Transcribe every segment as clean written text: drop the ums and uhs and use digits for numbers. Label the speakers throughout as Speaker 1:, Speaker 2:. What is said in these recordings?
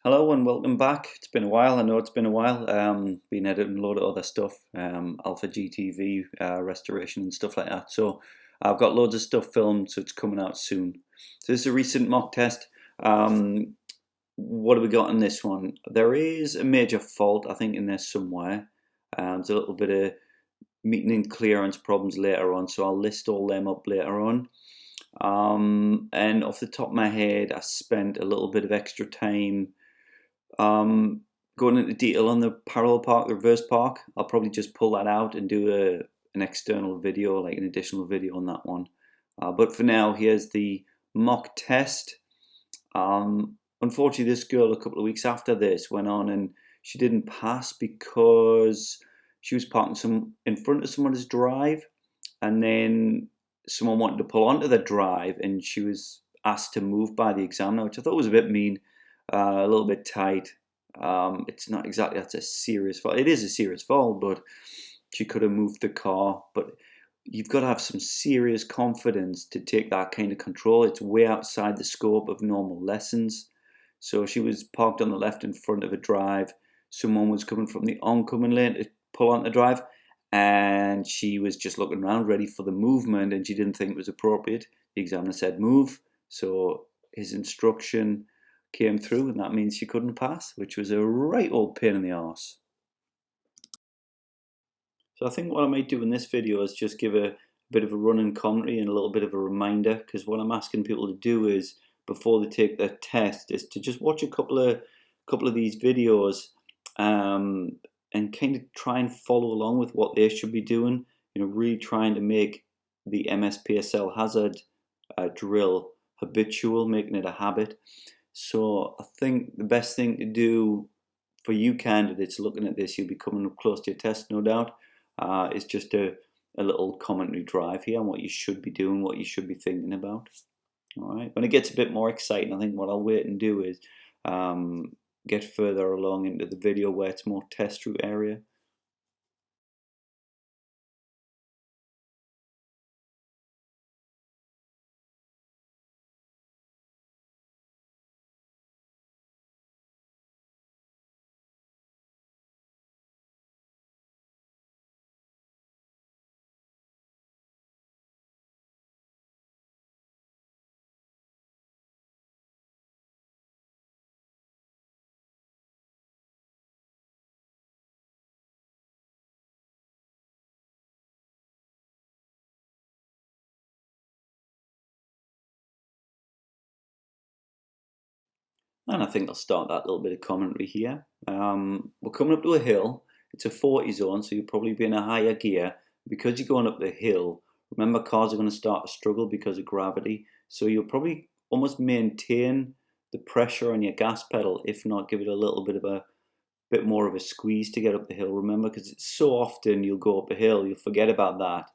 Speaker 1: Hello and welcome back. It's been a while. I know it's been a while. Been editing a lot of other stuff, Alpha GTV restoration and stuff like that. So I've got loads of stuff filmed, so it's coming out soon. So this is a recent mock test. What have we got in this one? There is a major fault, I think, in there somewhere. There's a little bit of meeting and clearance problems later on, so I'll list all them up later on. And off the top of my head, I spent a little bit of extra time going into detail on the parallel park, the reverse park. I'll probably just pull that out and do an external video, like an additional video on that one. But for now, here's the mock test. Unfortunately, this girl a couple of weeks after this went on and she didn't pass because she was parking in front of someone's drive, and then someone wanted to pull onto the drive and she was asked to move by the examiner, which I thought was a bit mean, a little bit tight. It's not exactly that's a serious fault. It is a serious fault, but she could have moved the car. But you've got to have some serious confidence to take that kind of control. It's way outside the scope of normal lessons. So she was parked on the left in front of a drive. Someone was coming from the oncoming lane to pull on the drive, and she was just looking around ready for the movement, and she didn't think it was appropriate. The examiner said move, so his instruction came through, and that means she couldn't pass, which was a right old pain in the arse. So I think what I might do in this video is just give a bit of a running commentary and a little bit of a reminder, because what I'm asking people to do is, before they take their test, is to just watch a couple of these videos and kind of try and follow along with what they should be doing. You know, really trying to make the MSPSL hazard drill habitual, making it a habit. So I think the best thing to do for you candidates looking at this, you'll be coming close to your test, no doubt, is just a little commentary drive here on what you should be doing, what you should be thinking about. All right. When it gets a bit more exciting, I think what I'll wait and do is get further along into the video where it's more test route area. And I think I'll start that little bit of commentary here. We're coming up to a hill. It's a 40 zone, so you'll probably be in a higher gear. Because you're going up the hill, remember cars are going to start to struggle because of gravity. So you'll probably almost maintain the pressure on your gas pedal, if not give it a little bit more of a squeeze to get up the hill. Remember, because it's so often you'll go up a hill, you'll forget about that.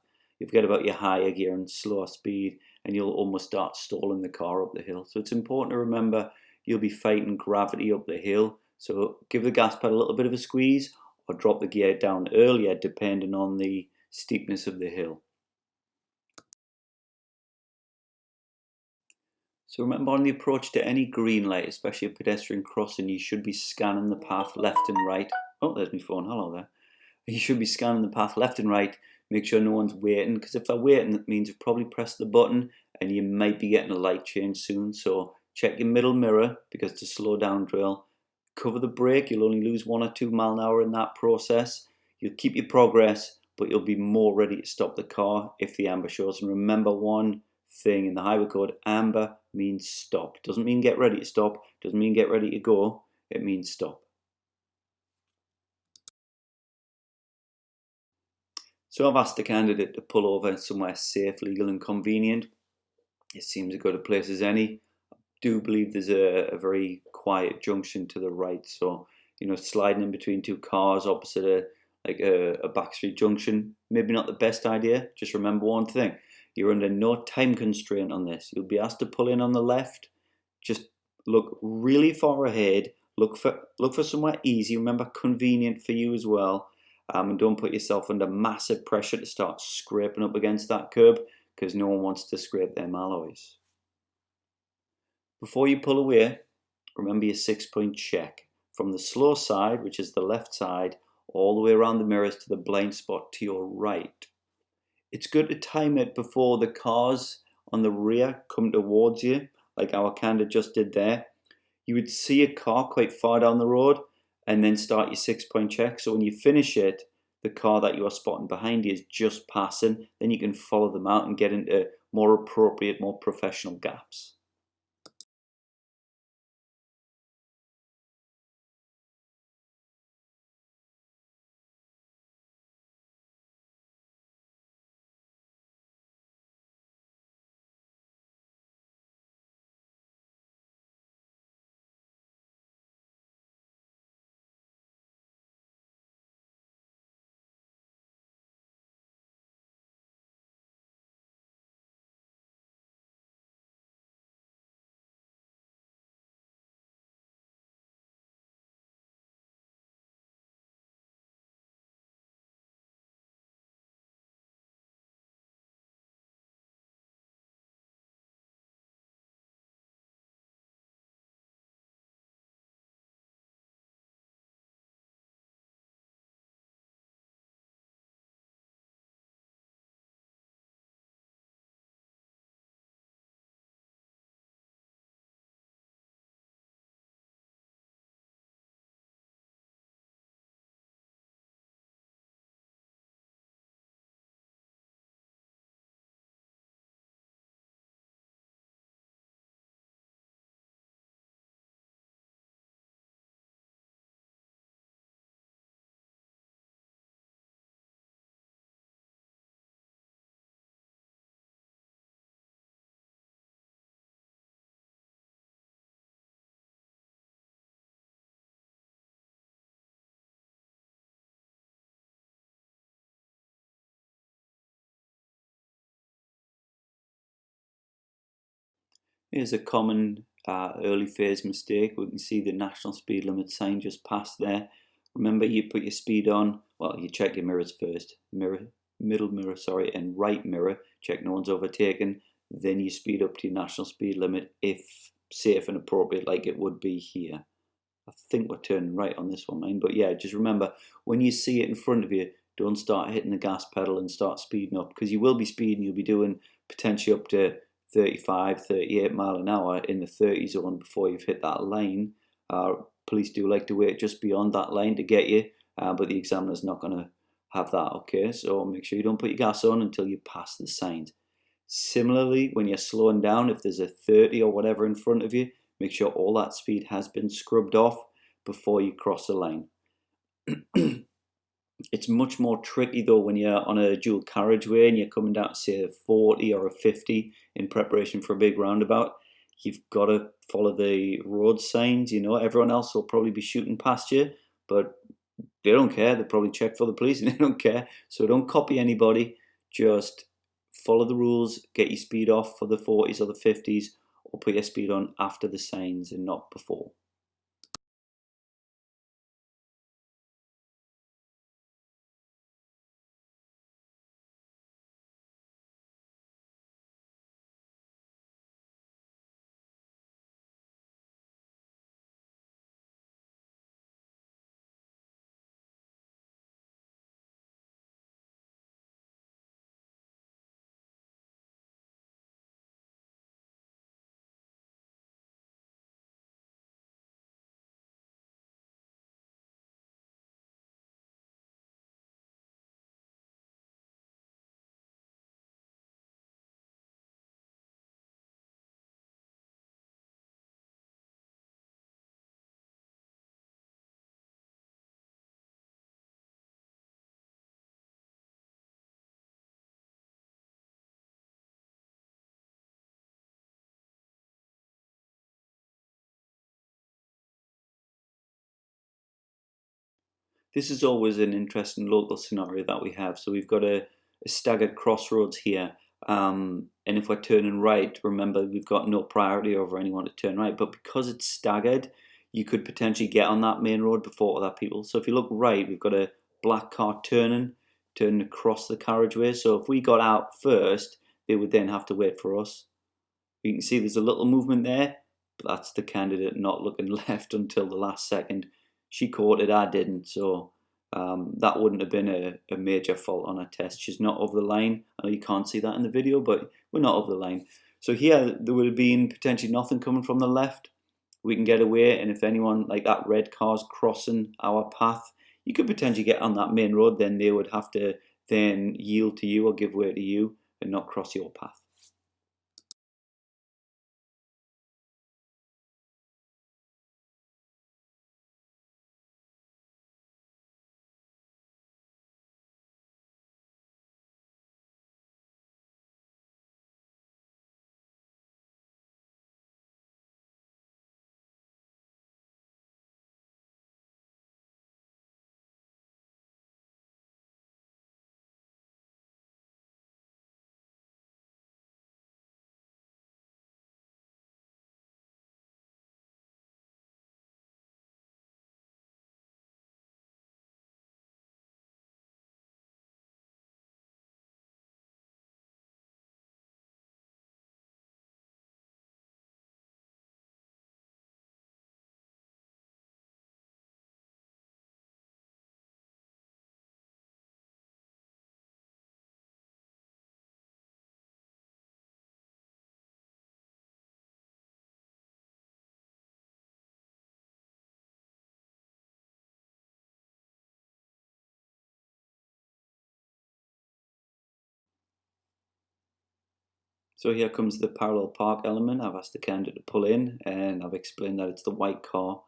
Speaker 1: You forget about your higher gear and slower speed, and you'll almost start stalling the car up the hill. So it's important to remember you'll be fighting gravity up the hill. So give the gas pedal a little bit of a squeeze or drop the gear down earlier depending on the steepness of the hill. So remember, on the approach to any green light, especially a pedestrian crossing, you should be scanning the path left and right. Oh, there's my phone. Hello there. You should be scanning the path left and right. Make sure no one's waiting, because if they're waiting, that means you've probably pressed the button and you might be getting a light change soon. So check your middle mirror, because to slow down drill. Cover the brake. You'll only lose 1 or 2 miles an hour in that process. You'll keep your progress, but you'll be more ready to stop the car if the amber shows. And remember one thing in the highway code: amber means stop. It doesn't mean get ready to stop. It doesn't mean get ready to go. It means stop. So I've asked the candidate to pull over somewhere safe, legal and convenient. It seems as good a place as any. I do believe there's a very quiet junction to the right, so you know, sliding in between 2 cars opposite a backstreet junction, maybe not the best idea. Just remember one thing: you're under no time constraint on this. You'll be asked to pull in on the left. Just look really far ahead. Look for somewhere easy. Remember, convenient for you as well. And don't put yourself under massive pressure to start scraping up against that curb, because no one wants to scrape them alloys. Before you pull away, remember your 6-point check. From the slow side, which is the left side, all the way around the mirrors to the blind spot to your right. It's good to time it before the cars on the rear come towards you, like our candidate just did there. You would see a car quite far down the road and then start your 6-point check. So when you finish it, the car that you are spotting behind you is just passing. Then you can follow them out and get into more appropriate, more professional gaps. Here's a common early phase mistake. We can see the national speed limit sign just past there. Remember, you put your speed on, well, you check your mirrors first. Middle mirror, sorry, and right mirror. Check no one's overtaken. Then you speed up to your national speed limit if safe and appropriate, like it would be here. I think we're turning right on this one, mind. But yeah, just remember, when you see it in front of you, don't start hitting the gas pedal and start speeding up, because you will be speeding. You'll be doing potentially up to 35, 38 mile an hour in the 30 zone before you've hit that line. Police do like to wait just beyond that line to get you, but the examiner's not going to have that, okay? So make sure you don't put your gas on until you pass the signs. Similarly, when you're slowing down, if there's a 30 or whatever in front of you, make sure all that speed has been scrubbed off before you cross the line. It's much more tricky though when you're on a dual carriageway and you're coming down to say a 40 or a 50 in preparation for a big roundabout. You've got to follow the road signs. You know, everyone else will probably be shooting past you, but they don't care. They probably check for the police and they don't care. So don't copy anybody. Just follow the rules, get your speed off for the 40s or the 50s, or put your speed on after the signs and not before. This is always an interesting local scenario that we have. So we've got a staggered crossroads here. And if we're turning right, remember we've got no priority over anyone to turn right. But because it's staggered, you could potentially get on that main road before other people. So if you look right, we've got a black car turning across the carriageway. So if we got out first, they would then have to wait for us. You can see there's a little movement there, but that's the candidate not looking left until the last second. She caught it, I didn't, so that wouldn't have been a major fault on her test. She's not over the line. I know you can't see that in the video, but we're not over the line. So here, there would have been potentially nothing coming from the left. We can get away, and if anyone, like that red car's crossing our path, you could potentially get on that main road, then they would have to then yield to you or give way to you and not cross your path. So here comes the parallel park element. I've asked the candidate to pull in, and I've explained that it's the white car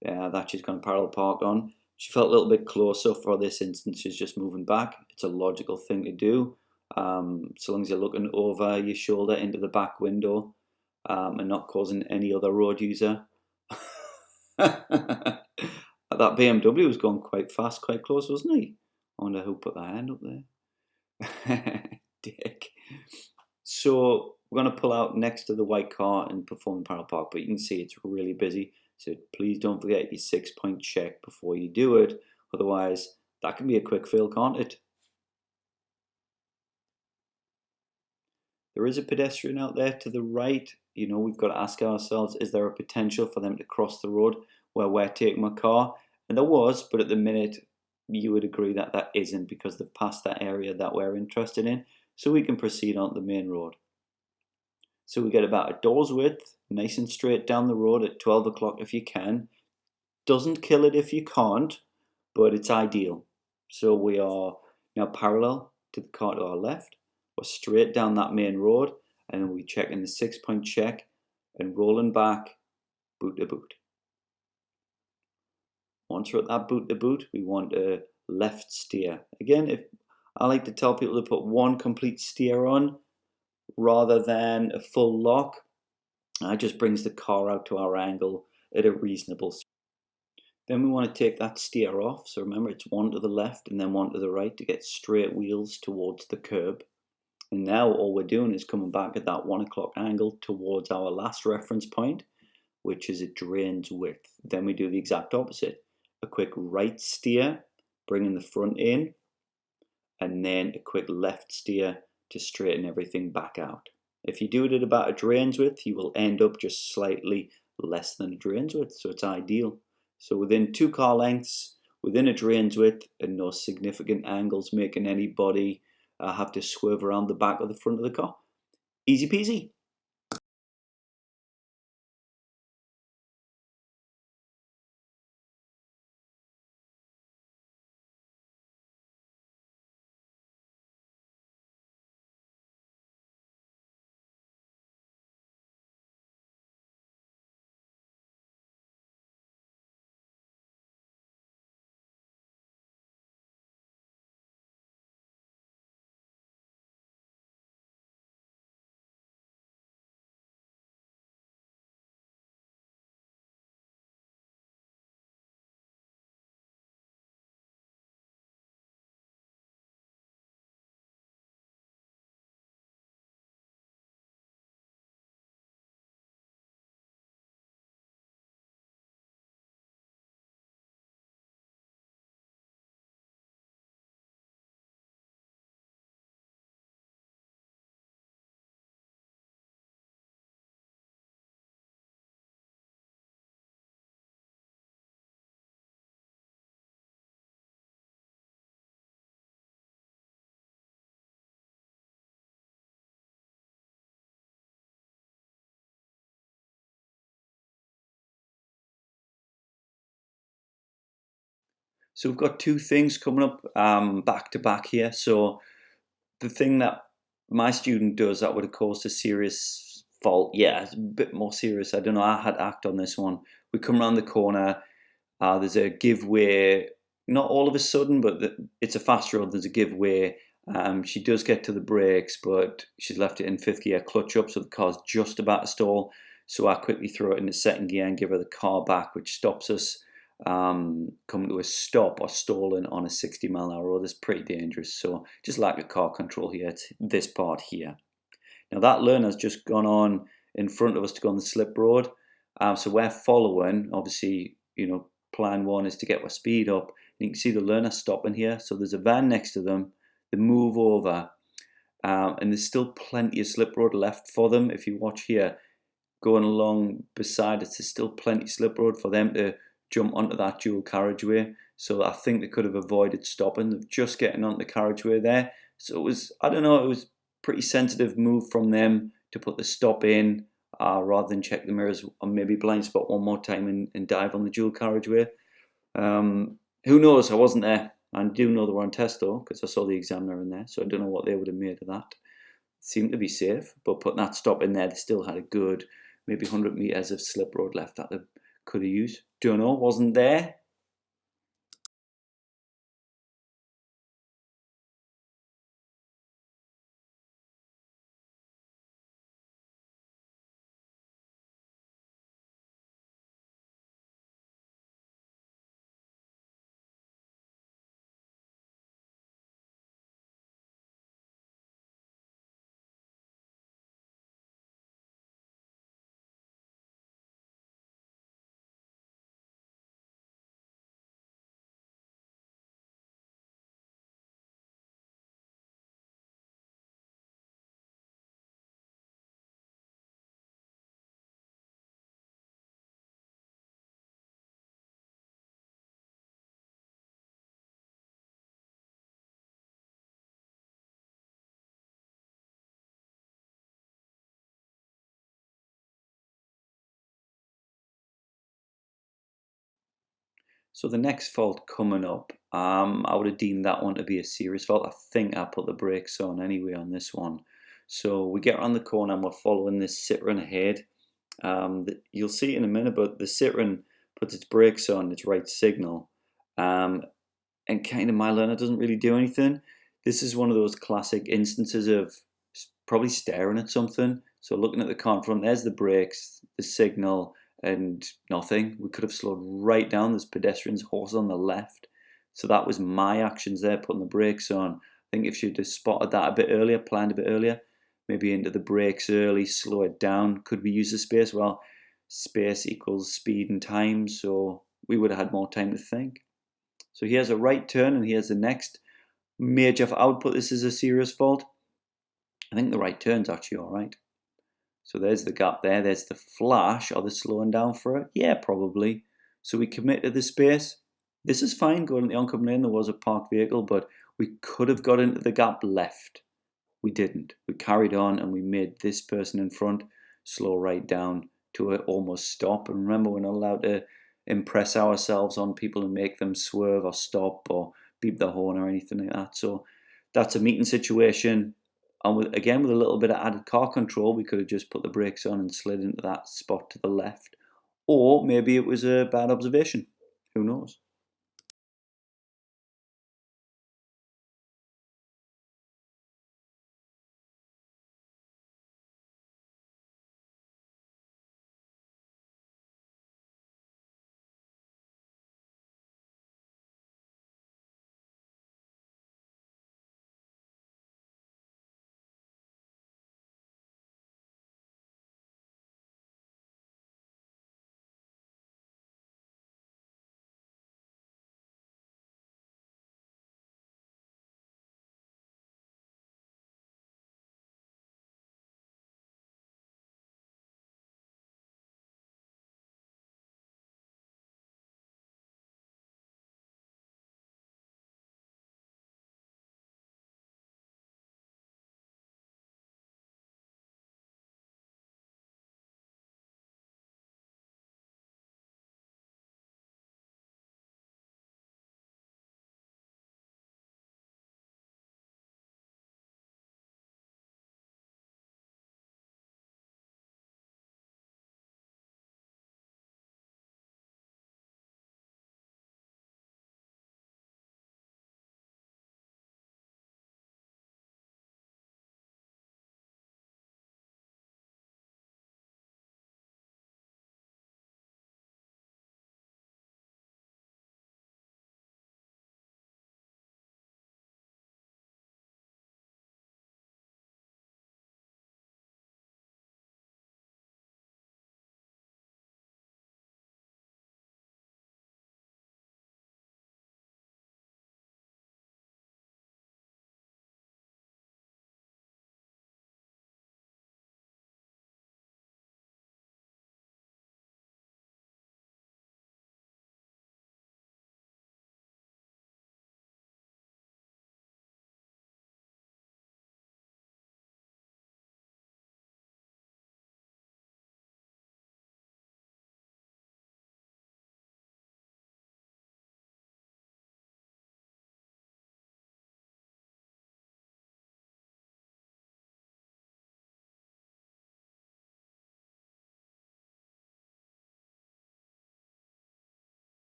Speaker 1: that she's going to parallel park on. She felt a little bit closer for this instance. She's just moving back. It's a logical thing to do. So long as you're looking over your shoulder into the back window and not causing any other road user. That BMW was going quite fast, quite close, wasn't he? I wonder who put their hand up there. Dick. So we're going to pull out next to the white car and perform the parallel park, but you can see it's really busy. So please don't forget your 6-point check before you do it. Otherwise, that can be a quick fail, can't it? There is a pedestrian out there to the right. You know, we've got to ask ourselves, is there a potential for them to cross the road where we're taking my car? And there was, but at the minute, you would agree that that isn't because they've passed that area that we're interested in. So we can proceed on the main road. So we get about a door's width, nice and straight down the road at 12 o'clock if you can. Doesn't kill it if you can't, but it's ideal. So we are now parallel to the car to our left. We're straight down that main road, and then we check in the 6-point check and rolling back boot to boot. Once we're at that boot to boot, we want a left steer. Again, if I like to tell people to put one complete steer on rather than a full lock. It just brings the car out to our angle at a reasonable speed. Then we want to take that steer off. So remember, it's one to the left and then one to the right to get straight wheels towards the curb. And now all we're doing is coming back at that 1 o'clock angle towards our last reference point, which is a drain's width. Then we do the exact opposite. A quick right steer, bringing the front in, and then a quick left steer to straighten everything back out. If you do it at about a drain's width, you will end up just slightly less than a drain's width, so it's ideal. So within 2 car lengths, within a drain's width, and no significant angles making anybody have to swerve around the back or the front of the car. Easy peasy. So we've got two things coming up back to back here. So the thing that my student does that would have caused a serious fault, yeah, it's a bit more serious. I don't know, I had to act on this one. We come around the corner, there's a give way, not all of a sudden, but it's a fast road, there's a give way. She does get to the brakes, but she's left it in fifth gear clutch up, so the car's just about to stall. So I quickly throw it into second gear and give her the car back, which stops us coming to a stop or stalling on a 60-mile-an-hour road. Is pretty dangerous. So just lack of car control here. It's this part here. Now that learner's just gone on in front of us to go on the slip road. So we're following. Obviously, plan one is to get our speed up. And you can see the learner stopping here. So there's a van next to them. They move over, and there's still plenty of slip road left for them. If you watch here, going along beside it, there's still plenty of slip road for them to jump onto that dual carriageway. So I think they could have avoided stopping. They're just getting onto the carriageway there. So it was, I don't know, it was a pretty sensitive move from them to put the stop in rather than check the mirrors or maybe blind spot one more time and dive on the dual carriageway. Who knows? I wasn't there. I do know they were on test though, because I saw the examiner in there. So I don't know what they would have made of that. It seemed to be safe, but putting that stop in there, they still had a good maybe 100 meters of slip road left that they could have used. Don't know, wasn't there. So the next fault coming up, I would have deemed that one to be a serious fault. I think I put the brakes on anyway on this one. So we get around the corner and we're following this Citroen ahead. You'll see it in a minute, but the Citroen puts its brakes on, its right signal, and kind of my learner doesn't really do anything. This is one of those classic instances of probably staring at something. So looking at the car in front, there's the brakes, the signal, and nothing. We could have slowed right down. There's pedestrians, horses on the left. So that was my actions there, putting the brakes on. I think if she'd have spotted that a bit earlier, planned a bit earlier, maybe into the brakes early, slow it down. Could we use the space? Well, space equals speed and time, so we would have had more time to think. So here's a right turn, and here's the next major. I would put this as a serious fault. I think the right turn's actually all right. So there's the gap there. There's the flash. Are they slowing down for it? Yeah, probably. So we commit to the space. This is fine going into the oncoming lane. There was a parked vehicle, but we could have got into the gap left. We didn't. We carried on and we made this person in front slow right down to almost stop. And remember, we're not allowed to impress ourselves on people and make them swerve or stop or beep the horn or anything like that. So that's a meeting situation. And again, with a little bit of added car control, we could have just put the brakes on and slid into that spot to the left. Or maybe it was a bad observation. Who knows?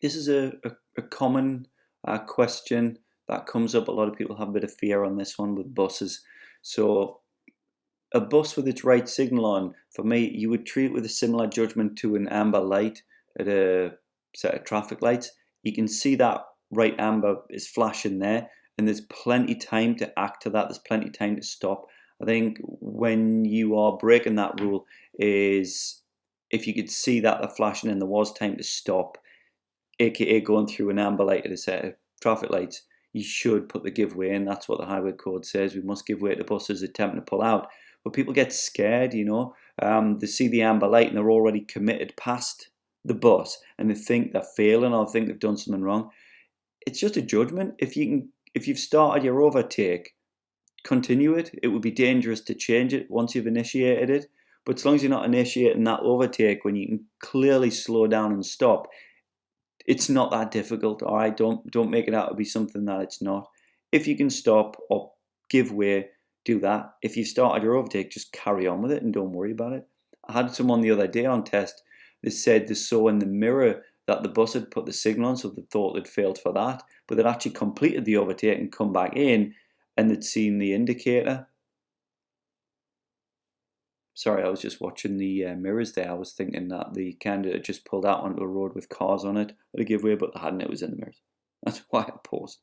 Speaker 1: this is a common question that comes up. A lot of people have a bit of fear on this one with buses. So a bus with its right signal on, for me, you would treat it with a similar judgment to an amber light at a set of traffic lights. You can see that right amber is flashing there, and there's plenty time to act to that. There's plenty time to stop. I think when you are breaking that rule is if you could see that they're flashing and there was time to stop, aka going through an amber light at a set of traffic lights, you should put the giveaway in. That's what the highway code says. We must give way to buses attempting to pull out. But people get scared, you know. They see the amber light and they're already committed past the bus, and they think they're failing or think they've done something wrong. It's just a judgment. If you've started your overtake, continue it. It would be dangerous to change it once you've initiated it. But as long as you're not initiating that overtake when you can clearly slow down and stop, it's not that difficult. All right, don't make it out to be something that it's not. If you can stop or give way, do that. If you started your overtake, just carry on with it and don't worry about it. I had someone the other day on test that said they saw in the mirror that the bus had put the signal on, so they thought they'd failed for that, but they'd actually completed the overtake and come back in, and they'd seen the indicator. Sorry, I was just watching the mirrors there. I was thinking that the candidate had just pulled out onto a road with cars on it at a giveaway, but they hadn't. It was in the mirrors. That's why I paused.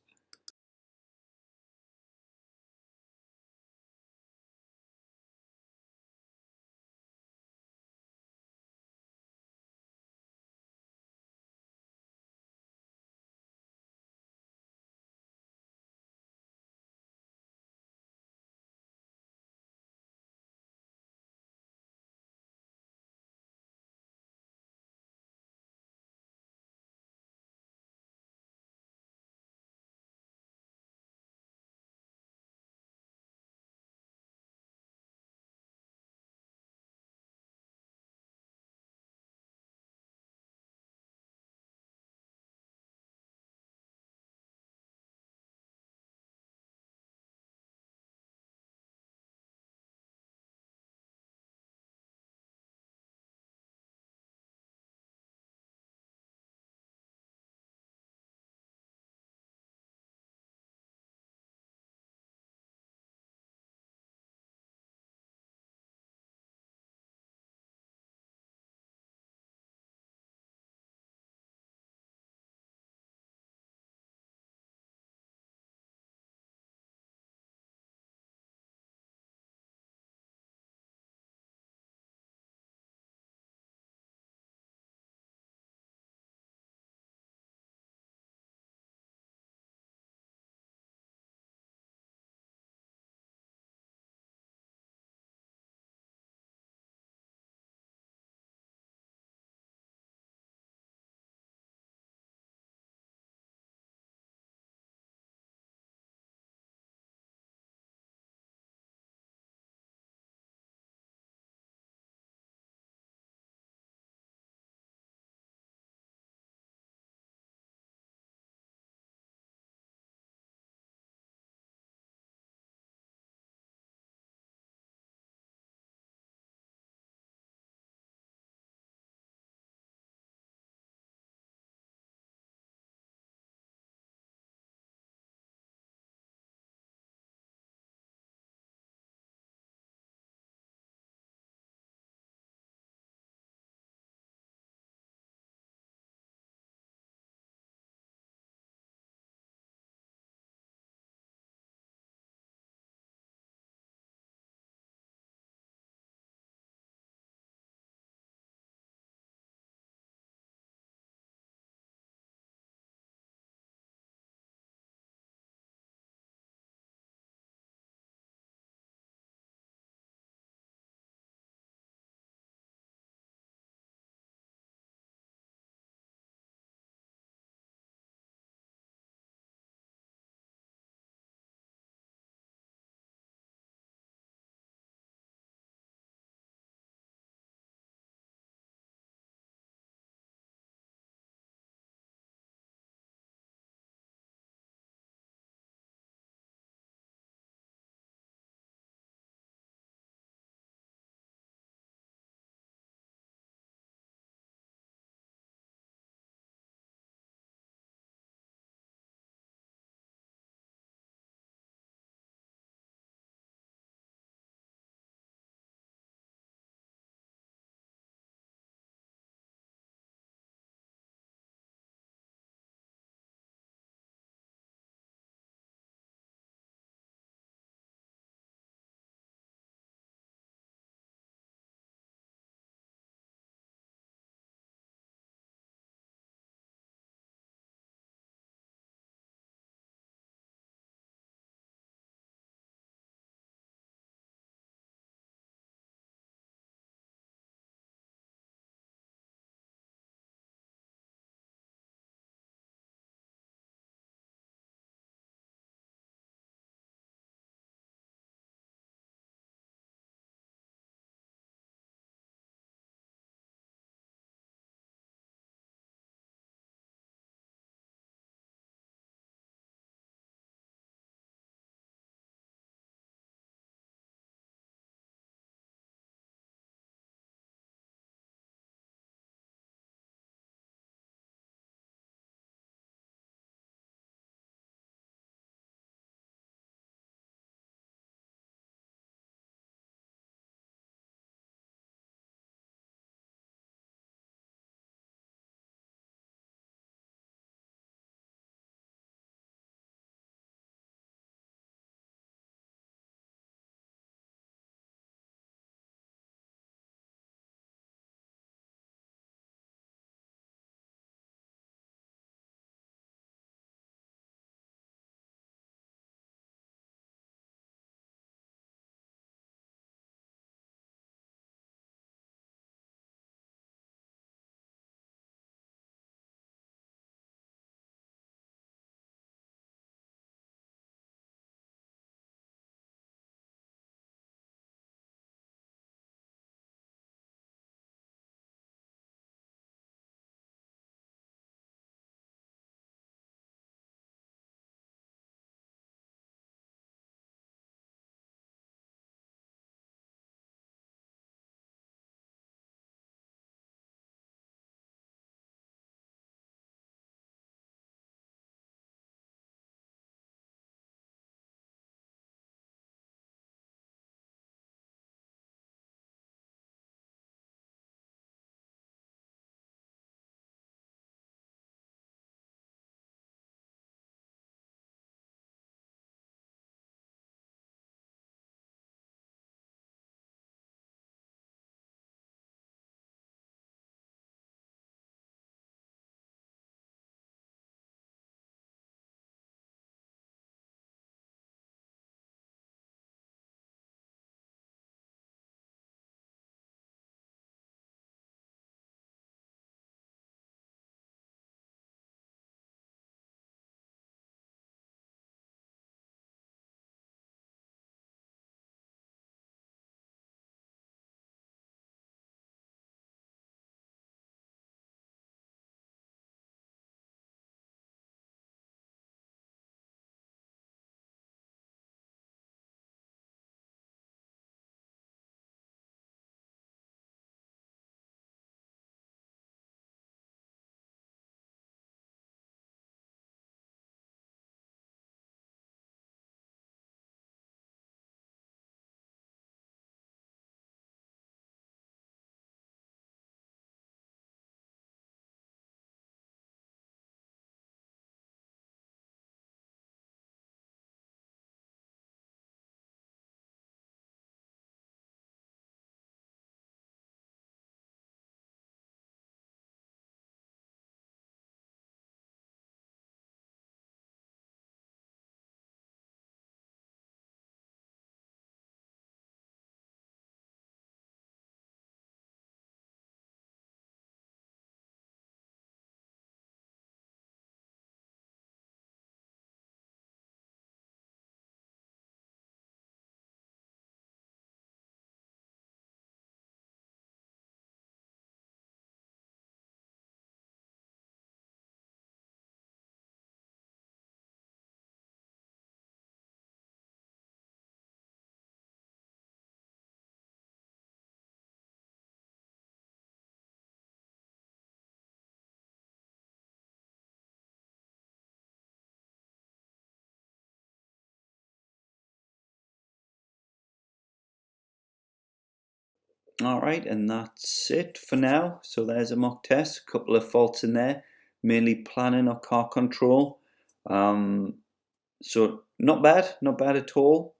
Speaker 1: Alright, and that's it for now. So there's a mock test, a couple of faults in there, mainly planning or car control. So not bad at all,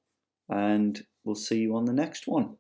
Speaker 1: and we'll see you on the next one.